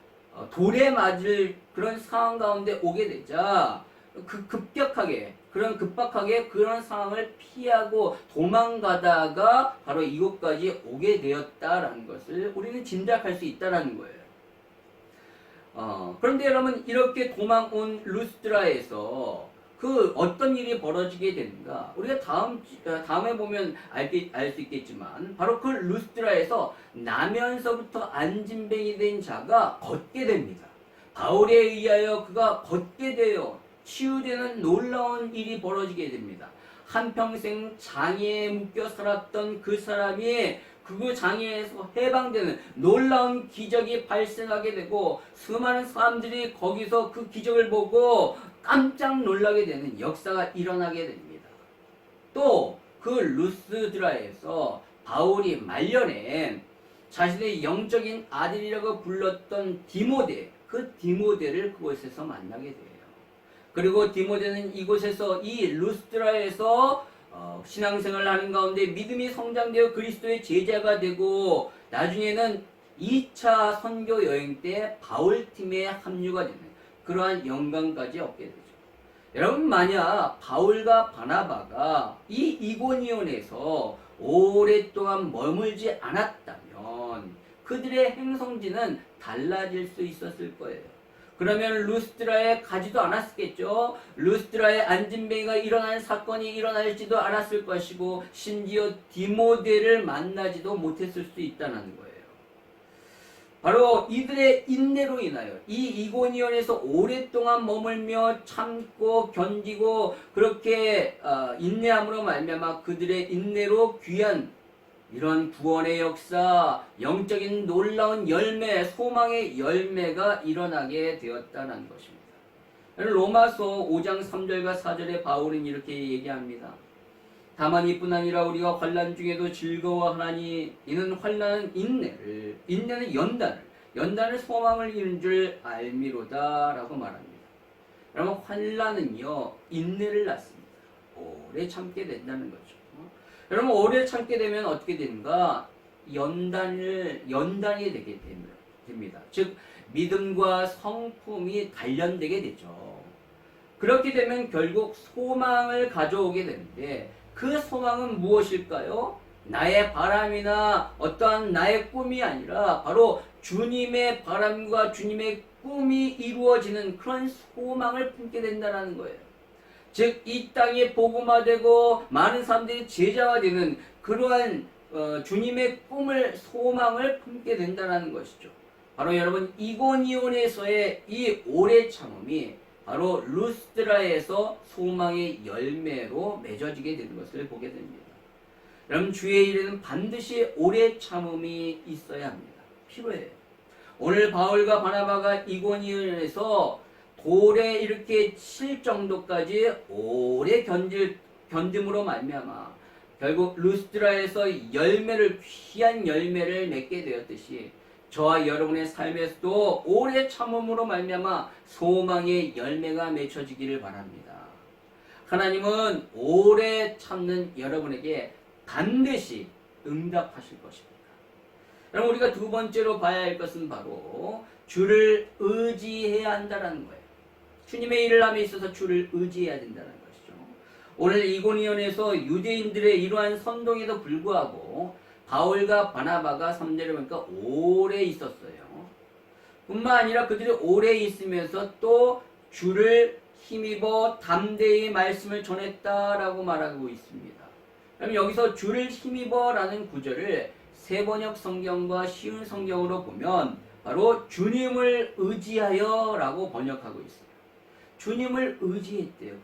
돌에 맞을 그런 상황 가운데 오게 되자 급격하게 그런 상황을 피하고 도망가다가 바로 이곳까지 오게 되었다라는 것을 우리는 짐작할 수 있다라는 거예요. 그런데 여러분, 이렇게 도망온 루스드라에서 그 어떤 일이 벌어지게 되는가? 우리가 다음에 보면 알 수 있겠지만, 바로 그 루스드라에서 나면서부터 안진뱅이 된 자가 걷게 됩니다. 바울에 의하여 그가 걷게 되어 치유되는 놀라운 일이 벌어지게 됩니다. 한평생 장애에 묶여 살았던 그 사람이 그 장애에서 해방되는 놀라운 기적이 발생하게 되고, 수많은 사람들이 거기서 그 기적을 보고 깜짝 놀라게 되는 역사가 일어나게 됩니다. 또 그 루스드라에서 바울이 말년에 자신의 영적인 아들이라고 불렀던 디모데, 그 디모데를 그곳에서 만나게 돼요. 그리고 디모데는 이곳에서, 이 루스드라에서 신앙생활을 하는 가운데 믿음이 성장되어 그리스도의 제자가 되고, 나중에는 2차 선교 여행 때 바울 팀에 합류가 되는 그러한 영광까지 얻게 되죠. 여러분, 만약 바울과 바나바가 이 이고니온에서 오랫동안 머물지 않았다면 그들의 행성지는 달라질 수 있었을 거예요. 그러면 루스드라에 가지도 않았겠죠. 루스드라에 안진뱅이가 일어난 사건이 일어날지도 않았을 것이고, 심지어 디모데를 만나지도 못했을 수 있다는 거예요. 바로 이들의 인내로 인하여 이 이고니온에서 오랫동안 머물며 참고 견디고 그렇게 인내함으로 말미암아 그들의 인내로 귀한 이런 구원의 역사, 영적인 놀라운 열매, 소망의 열매가 일어나게 되었다는 것입니다. 로마서 5장 3절과 4절에 바울은 이렇게 얘기합니다. 다만 이뿐 아니라 우리가 환난 중에도 즐거워하나니 이는 환난은 인내를, 인내는 연단을 소망을 이룬 줄 알미로다 라고 말합니다. 여러분, 환난은요 인내를 낳습니다. 오래 참게 된다는 거죠. 여러분, 오래 참게 되면 어떻게 되는가? 연단이 되게 됩니다. 즉 믿음과 성품이 단련되게 되죠. 그렇게 되면 결국 소망을 가져오게 되는데, 그 소망은 무엇일까요? 나의 바람이나 어떠한 나의 꿈이 아니라 바로 주님의 바람과 주님의 꿈이 이루어지는 그런 소망을 품게 된다는 거예요. 즉 이 땅에 복음화되고 많은 사람들이 제자가 되는 그러한 주님의 꿈을, 소망을 품게 된다는 것이죠. 바로 여러분, 이고니온에서의 이 오래 참음이 바로 루스드라에서 소망의 열매로 맺어지게 되는 것을 보게 됩니다. 여러분, 주의 일에는 반드시 오래 참음이 있어야 합니다. 필요해요. 오늘 바울과 바나바가 이고니온에서 돌에 이렇게 칠 정도까지 오래 견딤으로 말미암아 결국 루스드라에서 귀한 열매를 맺게 되었듯이 저와 여러분의 삶에서도 오래 참음으로 말미암아 소망의 열매가 맺혀지기를 바랍니다. 하나님은 오래 참는 여러분에게 반드시 응답하실 것입니다. 여러분, 우리가 두 번째로 봐야 할 것은 바로 주를 의지해야 한다는 거예요. 주님의 일을 함에 있어서 주를 의지해야 된다는 것이죠. 오늘 이고니온에서 유대인들의 이러한 선동에도 불구하고 바울과 바나바가 3절에 보니까 오래 있었어요. 뿐만 아니라 그들이 오래 있으면서 또 주를 힘입어 담대히 말씀을 전했다라고 말하고 있습니다. 그럼 여기서 주를 힘입어라는 구절을 세번역 성경과 쉬운 성경으로 보면 바로 주님을 의지하여 라고 번역하고 있어요. 주님을 의지했대요. 그죠?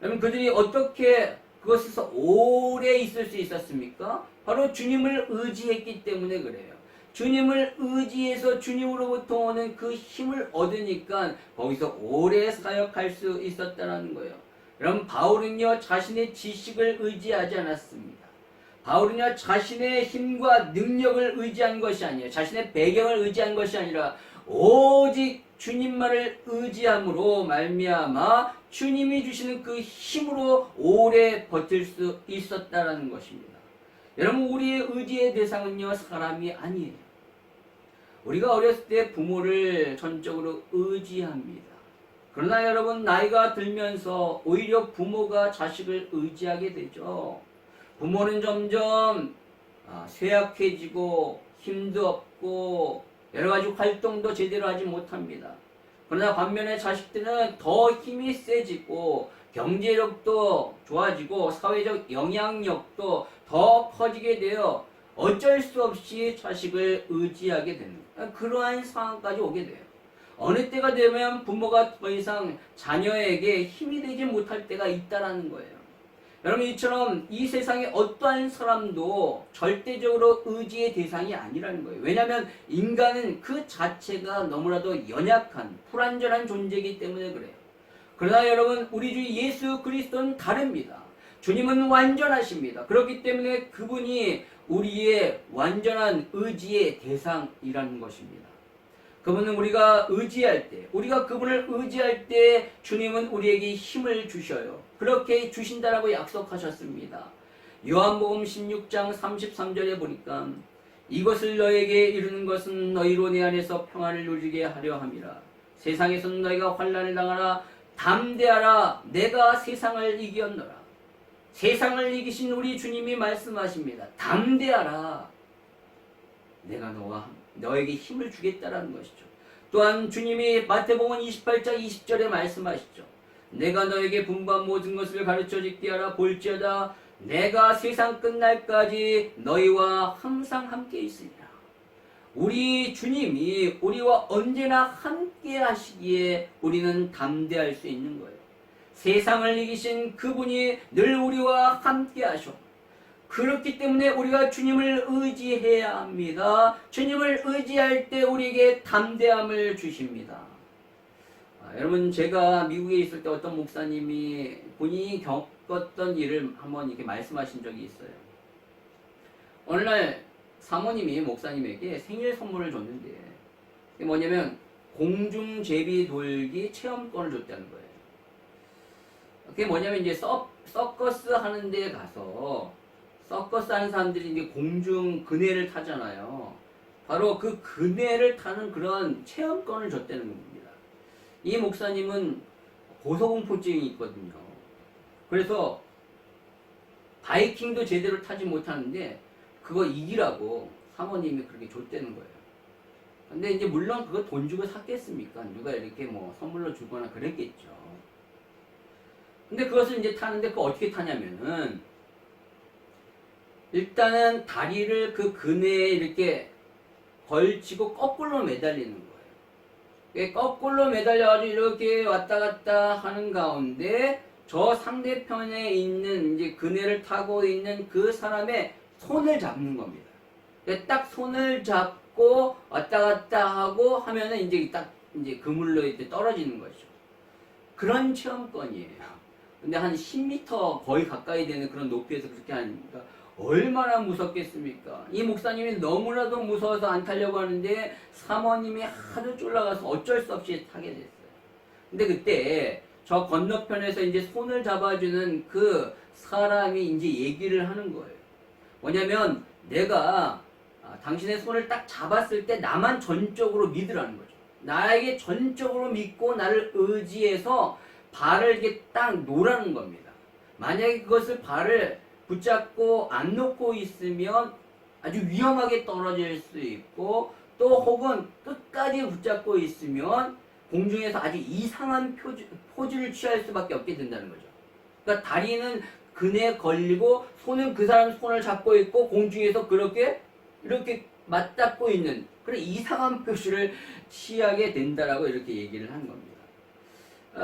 그러면 그들이 어떻게 그것에서 오래 있을 수 있었습니까? 바로 주님을 의지했기 때문에 그래요. 주님을 의지해서 주님으로부터 오는 그 힘을 얻으니까 거기서 오래 사역할 수 있었다는 거예요. 그럼 바울은요 자신의 지식을 의지하지 않았습니다. 바울은요 자신의 힘과 능력을 의지한 것이 아니에요. 자신의 배경을 의지한 것이 아니라 오직 주님만을 의지함으로 말미암아 주님이 주시는 그 힘으로 오래 버틸 수 있었다라는 것입니다. 여러분, 우리의 의지의 대상은요 사람이 아니에요. 우리가 어렸을 때 부모를 전적으로 의지합니다. 그러나 여러분, 나이가 들면서 오히려 부모가 자식을 의지하게 되죠. 부모는 점점 쇠약해지고 힘도 없고 여러가지 활동도 제대로 하지 못합니다. 그러나 반면에 자식들은 더 힘이 세지고 경제력도 좋아지고 사회적 영향력도 더 커지게 되어 어쩔 수 없이 자식을 의지하게 되는 그러한 상황까지 오게 돼요. 어느 때가 되면 부모가 더 이상 자녀에게 힘이 되지 못할 때가 있다라는 거예요. 여러분, 이처럼 이 세상에 어떠한 사람도 절대적으로 의지의 대상이 아니라는 거예요. 왜냐하면 인간은 그 자체가 너무나도 연약한 불완전한 존재이기 때문에 그래요. 그러나 여러분, 우리 주 예수 그리스도는 다릅니다. 주님은 완전하십니다. 그렇기 때문에 그분이 우리의 완전한 의지의 대상이라는 것입니다. 그분은 우리가 의지할 때, 우리가 그분을 의지할 때 주님은 우리에게 힘을 주셔요. 그렇게 주신다라고 약속하셨습니다. 요한복음 16장 33절에 보니까 이것을 너에게 이루는 것은 너희로 내 안에서 평안을 누리게 하려 함이라. 세상에서는 너희가 환난을 당하나 담대하라 내가 세상을 이겼노라. 세상을 이기신 우리 주님이 말씀하십니다. 담대하라. 내가 너에게 힘을 주겠다라는 것이죠. 또한 주님이 마태복음 28장 20절에 말씀하시죠. 내가 너에게 분부한 모든 것을 가르쳐 주게 하라. 볼지어다 내가 세상 끝날까지 너희와 항상 함께 있으리라. 우리 주님이 우리와 언제나 함께 하시기에 우리는 담대할 수 있는 거예요. 세상을 이기신 그분이 늘 우리와 함께 하셔. 그렇기 때문에 우리가 주님을 의지해야 합니다. 주님을 의지할 때 우리에게 담대함을 주십니다. 여러분, 제가 미국에 있을 때 어떤 목사님이 본인이 겪었던 일을 한번 이렇게 말씀하신 적이 있어요. 어느 날 사모님이 목사님에게 생일 선물을 줬는데 그게 뭐냐면 공중제비 돌기 체험권을 줬다는 거예요. 그게 뭐냐면 이제 서커스 하는 데 가서 서커스 하는 사람들이 이제 공중 그네를 타잖아요. 바로 그 그네를 타는 그런 체험권을 줬다는 겁니다. 이 목사님은 고소공포증이 있거든요. 그래서 바이킹도 제대로 타지 못하는데 그거 이기라고 사모님이 그렇게 줬다는 거예요. 근데 이제 물론 그거 돈 주고 샀겠습니까? 누가 이렇게 뭐 선물로 주거나 그랬겠죠. 근데 그것을 이제 타는데 그거 어떻게 타냐면은 일단은 다리를 그 그네에 이렇게 걸치고 거꾸로 매달리는 거예요. 거꾸로 매달려가지고 이렇게 왔다 갔다 하는 가운데 저 상대편에 있는 이제 그네를 타고 있는 그 사람의 손을 잡는 겁니다. 딱 손을 잡고 왔다 갔다 하고 하면은 이제 딱 이제 그물로 이제 떨어지는 거죠. 그런 체험권이에요. 근데 한 10m 거의 가까이 되는 그런 높이에서 그렇게 하니까 얼마나 무섭겠습니까? 이 목사님이 너무나도 무서워서 안 타려고 하는데 사모님이 하도 쫄라가서 어쩔 수 없이 타게 됐어요. 근데 그때 저 건너편에서 이제 손을 잡아주는 그 사람이 이제 얘기를 하는 거예요. 뭐냐면 내가 당신의 손을 딱 잡았을 때 나만 전적으로 믿으라는 거죠. 나에게 전적으로 믿고 나를 의지해서 발을 이렇게 딱 놓으라는 겁니다. 만약에 그것을 발을 붙잡고 안 놓고 있으면 아주 위험하게 떨어질 수 있고 또 혹은 끝까지 붙잡고 있으면 공중에서 아주 이상한 포즈를 취할 수밖에 없게 된다는 거죠. 그러니까 다리는 그네에 걸리고 손은 그 사람 손을 잡고 있고 공중에서 그렇게 이렇게 맞닿고 있는 그런 이상한 표시를 취하게 된다라고 이렇게 얘기를 한 겁니다.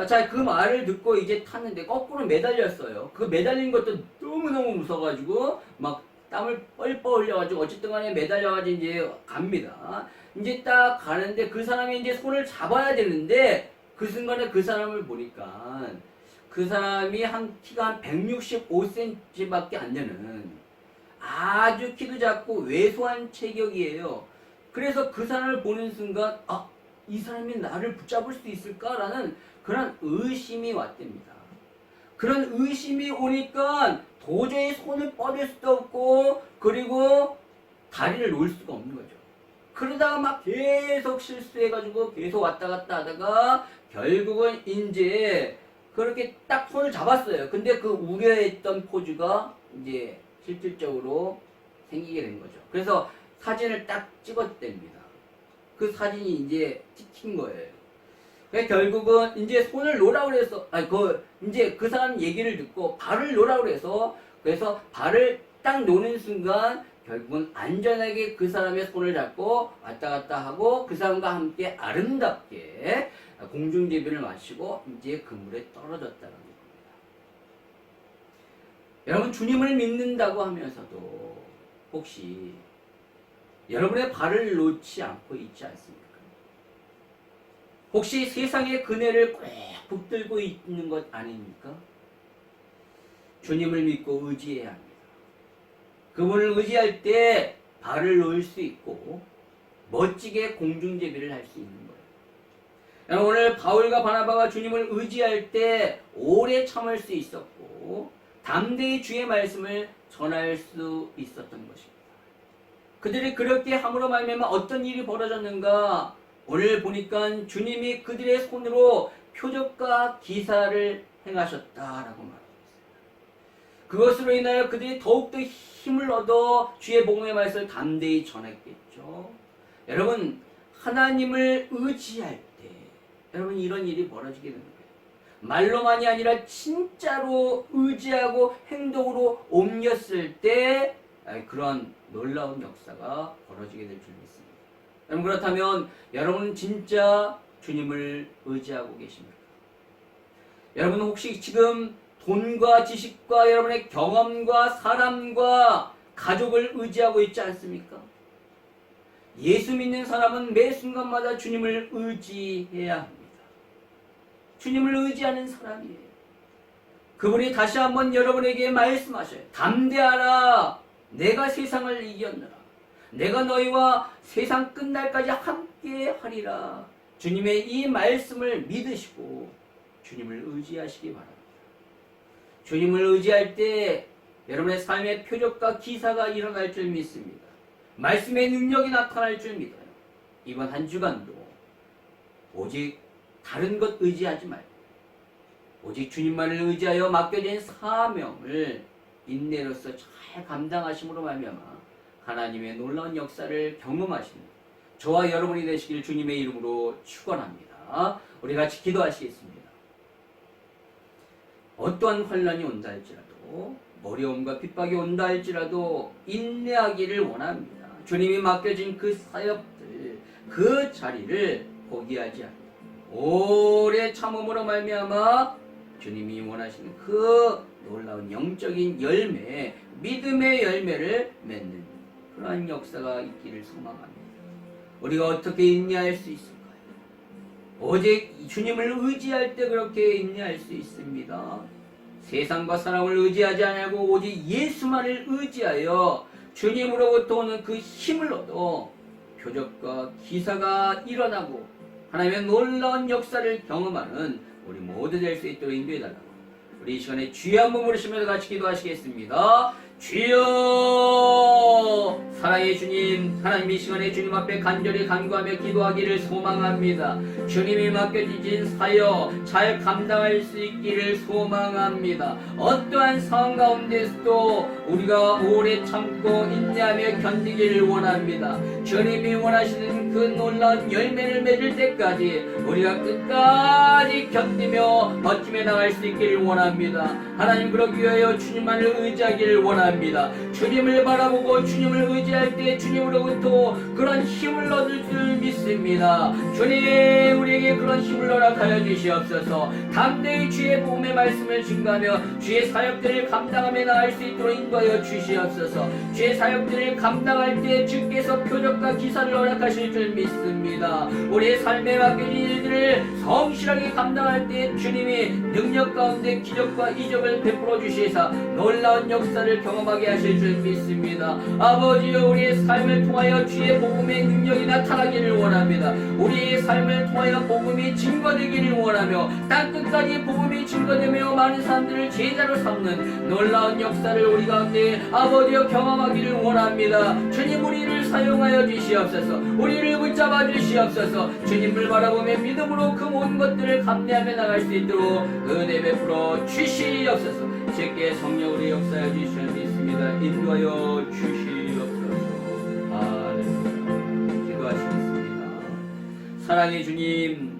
자, 그 말을 듣고 이제 탔는데 거꾸로 매달렸어요. 그 매달린 것도 너무너무 무서워가지고 막 땀을 뻘뻘 흘려가지고 어쨌든 간에 매달려가지고 이제 갑니다. 이제 딱 가는데 그 사람이 이제 손을 잡아야 되는데 그 순간에 그 사람을 보니까 그 사람이 키가 한 165cm밖에 안 되는 아주 키도 작고 왜소한 체격이에요. 그래서 그 사람을 보는 순간 이 사람이 나를 붙잡을 수 있을까라는 그런 의심이 왔답니다. 그런 의심이 오니까 도저히 손을 뻗을 수도 없고 그리고 다리를 놓을 수가 없는 거죠. 그러다가 막 계속 실수해가지고 계속 왔다 갔다 하다가 결국은 이제 그렇게 딱 손을 잡았어요. 근데 그 우려했던 포즈가 이제 실질적으로 생기게 된 거죠. 그래서 사진을 딱 찍었답니다. 그 사진이 이제 찍힌 거예요. 결국은 이제 손을 놓으라고 그래서 이제 그 사람 얘기를 듣고 발을 놓으라고 그래서 그래서 발을 딱 놓는 순간 결국은 안전하게 그 사람의 손을 잡고 왔다 갔다 하고 그 사람과 함께 아름답게 공중제비를 마시고 이제 그물에 떨어졌다는 겁니다. 여러분, 주님을 믿는다고 하면서도 혹시 여러분의 발을 놓지 않고 있지 않습니까? 혹시 세상의 그네를 꼭 붙들고 있는 것 아닙니까? 주님을 믿고 의지해야 합니다. 그분을 의지할 때 발을 놓을 수 있고 멋지게 공중제비를 할 수 있는 거예요. 오늘 바울과 바나바가 주님을 의지할 때 오래 참을 수 있었고 담대히 주의 말씀을 전할 수 있었던 것입니다. 그들이 그렇게 함으로 말미암아 어떤 일이 벌어졌는가? 오늘 보니까 주님이 그들의 손으로 표적과 기사를 행하셨다라고 말합니다. 그것으로 인하여 그들이 더욱더 힘을 얻어 주의 복음의 말씀을 담대히 전했겠죠. 여러분, 하나님을 의지할 때 여러분 이런 일이 벌어지게 되는 거예요. 말로만이 아니라 진짜로 의지하고 행동으로 옮겼을 때 그런 놀라운 역사가 벌어지게 될 줄 믿습니다. 여러분, 그렇다면 여러분은 진짜 주님을 의지하고 계십니까? 여러분 혹시 지금 돈과 지식과 여러분의 경험과 사람과 가족을 의지하고 있지 않습니까? 예수 믿는 사람은 매 순간마다 주님을 의지해야 합니다. 주님을 의지하는 사람이에요. 그분이 다시 한번 여러분에게 말씀하셔요. 담대하라. 내가 세상을 이겼노라. 내가 너희와 세상 끝날까지 함께 하리라. 주님의 이 말씀을 믿으시고 주님을 의지하시기 바랍니다. 주님을 의지할 때 여러분의 삶의 표적과 기사가 일어날 줄 믿습니다. 말씀의 능력이 나타날 줄 믿어요. 이번 한 주간도 오직 다른 것 의지하지 말고 오직 주님만을 의지하여 맡겨진 사명을 인내로서 잘 감당하심으로 말미암아 하나님의 놀라운 역사를 경험하시는 저와 여러분이 되시길 주님의 이름으로 축원합니다. 우리 같이 기도하시겠습니다. 어떠한 환난이 온다 할지라도 어려움과 핍박이 온다 할지라도 인내하기를 원합니다. 주님이 맡겨진 그 사역들, 그 자리를 포기하지 않고 오래 참음으로 말미암아 주님이 원하시는 그 놀라운 영적인 열매, 믿음의 열매를 맺는 그러한 역사가 있기를 소망합니다. 우리가 어떻게 인내할 수 있을까요? 오직 주님을 의지할 때 그렇게 인내할 수 있습니다. 세상과 사람을 의지하지 않고 오직 예수만을 의지하여 주님으로부터 오는 그 힘을 얻어 표적과 기사가 일어나고 하나님의 놀라운 역사를 경험하는 우리 모두 될 수 있도록 인도해달라고 우리 이 시간에 주여 한번 부르시면서 같이 기도하시겠습니다. 주여, 사랑의 주님, 하나님 이 시간에 주님 앞에 간절히 간구하며 기도하기를 소망합니다. 주님이 맡겨주신 사역 잘 감당할 수 있기를 소망합니다. 어떠한 상황 가운데서도 우리가 오래 참고 인내하며 견디기를 원합니다. 주님이 원하시는 그 놀라운 열매를 맺을 때까지 우리가 끝까지 견디며 버티며 나갈 수 있기를 원합니다. 하나님, 그러기 위하여 주님만을 의지하기를 원합니다. 주님을 바라보고 주님을 의지할 때 주님으로부터 그런 힘을 얻을 줄 믿습니다. 주님, 우리에게 그런 힘을 허락하여 주시옵소서. 담대히 주의 복음의 말씀을 증거하며 주의 사역들을 감당하며 나갈 수 있도록 인도하여 주시옵소서. 주의 사역들을 감당할 때 주께서 표적과 기사를 허락하실 줄 믿습니다. 우리의 삶에 맡겨진 일들을 성실하게 감당할 때 주님이 능력 가운데 기적과 이적을 베풀어 주시사 놀라운 역사를 경험하게 하실 줄 믿습니다. 아버지여, 우리의 삶을 통하여 주의 복음의 능력이 나타나기를 원합니다. 우리의 삶을 통하여 복음이 증거되기를 원하며 땅끝까지 복음이 증거되며 많은 사람들을 제자로 삼는 놀라운 역사를 우리 가운데 아버지여 경험하기를 원합니다. 주님, 우리를 사용하여 주시옵소서. 우리를 붙잡아 주시옵소서. 주님을 바라보며 믿음으로 그 모든 것들을 감내하며 나갈 수 있도록 은혜 베풀어 주시옵소서. 주께 성령으로 역사해 주시옵소서. 믿습니다. 인도하여 주시옵소서. 할렐루야. 기도하시겠습니다. 사랑의 주님,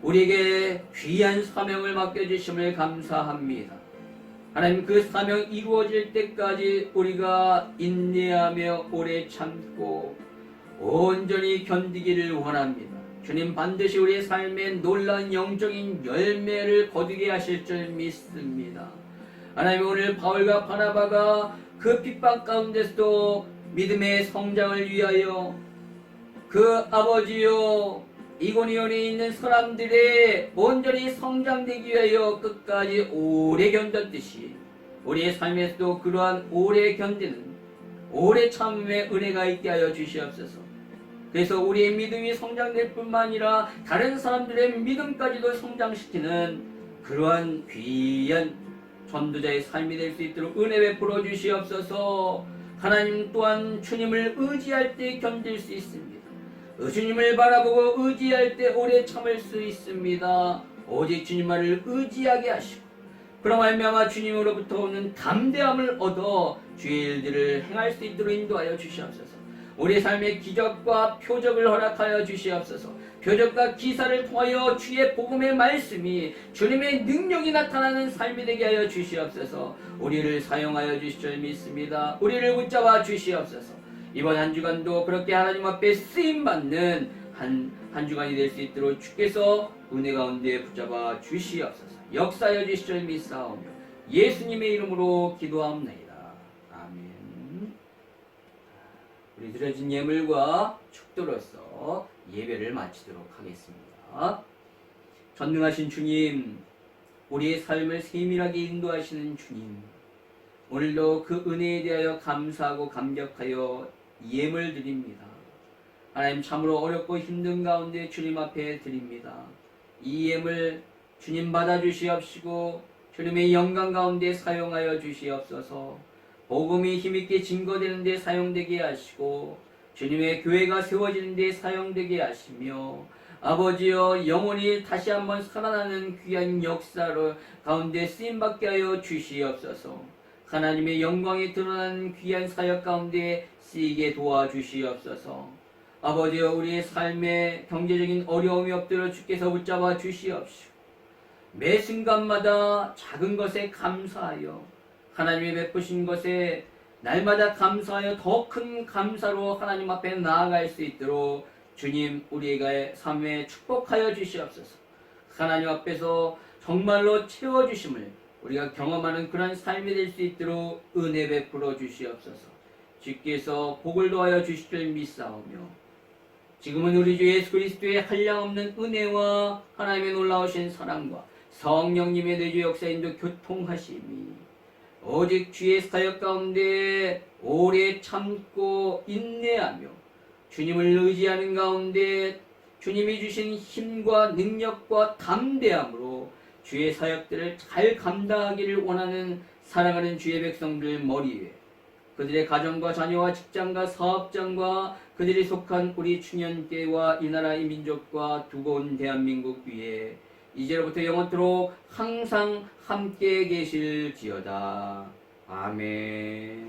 우리에게 귀한 사명을 맡겨주심을 감사합니다. 하나님, 그 사명 이루어질 때까지 우리가 인내하며 오래 참고 온전히 견디기를 원합니다. 주님, 반드시 우리의 삶에 놀라운 영적인 열매를 거두게 하실 줄 믿습니다. 하나님, 오늘 바울과 바나바가 그 핍박 가운데서도 믿음의 성장을 위하여 그 아버지요 이고니온에 있는 사람들의 온전히 성장되기 위하여 끝까지 오래 견뎠듯이 우리의 삶에서도 그러한 오래 견디는 오래 참음의 은혜가 있게 하여 주시옵소서. 그래서 우리의 믿음이 성장될 뿐만 아니라 다른 사람들의 믿음까지도 성장시키는 그러한 귀한 전도자의 삶이 될 수 있도록 은혜 베풀어 주시옵소서. 하나님 또한 주님을 의지할 때 견딜 수 있습니다. 주님을 바라보고 의지할 때 오래 참을 수 있습니다. 오직 주님만을 의지하게 하시고 그로 말미암아 주님으로부터 오는 담대함을 얻어 주의 일들을 행할 수 있도록 인도하여 주시옵소서. 우리 삶의 기적과 표적을 허락하여 주시옵소서. 표적과 기사를 통하여 주의 복음의 말씀이 주님의 능력이 나타나는 삶이 되게 하여 주시옵소서. 우리를 사용하여 주실 줄 믿습니다. 우리를 붙잡아 주시옵소서. 이번 한 주간도 그렇게 하나님 앞에 쓰임받는 한 주간이 될 수 있도록 주께서 은혜 가운데 붙잡아 주시옵소서. 역사하여 주실 줄 믿사오며 예수님의 이름으로 기도합니다. 아멘. 우리 드려진 예물과 축도로서 예배를 마치도록 하겠습니다. 전능하신 주님, 우리의 삶을 세밀하게 인도하시는 주님, 오늘도 그 은혜에 대하여 감사하고 감격하여 예물 드립니다. 하나님, 참으로 어렵고 힘든 가운데 주님 앞에 드립니다. 이 예물 주님 받아주시옵시고 주님의 영광 가운데 사용하여 주시옵소서. 복음이 힘있게 증거되는 데 사용되게 하시고 주님의 교회가 세워지는 데 사용되게 하시며 아버지여, 영혼이 다시 한번 살아나는 귀한 역사로 가운데 쓰임받게 하여 주시옵소서. 하나님의 영광이 드러나는 귀한 사역 가운데 쓰이게 도와주시옵소서. 아버지여, 우리의 삶에 경제적인 어려움이 없도록 주께서 붙잡아 주시옵시고 매 순간마다 작은 것에 감사하여 하나님이 베푸신 것에 날마다 감사하여 더 큰 감사로 하나님 앞에 나아갈 수 있도록 주님, 우리의 삶에 축복하여 주시옵소서. 하나님 앞에서 정말로 채워주심을 우리가 경험하는 그런 삶이 될 수 있도록 은혜 베풀어 주시옵소서. 주께서 복을 도하여 주실 줄 믿사오며 지금은 우리 주 예수 그리스도의 한량없는 은혜와 하나님의 놀라우신 사랑과 성령님의 내주 역사인도 교통하심이 오직 주의 사역 가운데 오래 참고 인내하며 주님을 의지하는 가운데 주님이 주신 힘과 능력과 담대함으로 주의 사역들을 잘 감당하기를 원하는 사랑하는 주의 백성들 머리 위에 그들의 가정과 자녀와 직장과 사업장과 그들이 속한 우리 충현교회와 이 나라 이 민족과 두고 온 대한민국 위에 이제로부터 영원토록 항상 함께 계실지어다. 아멘.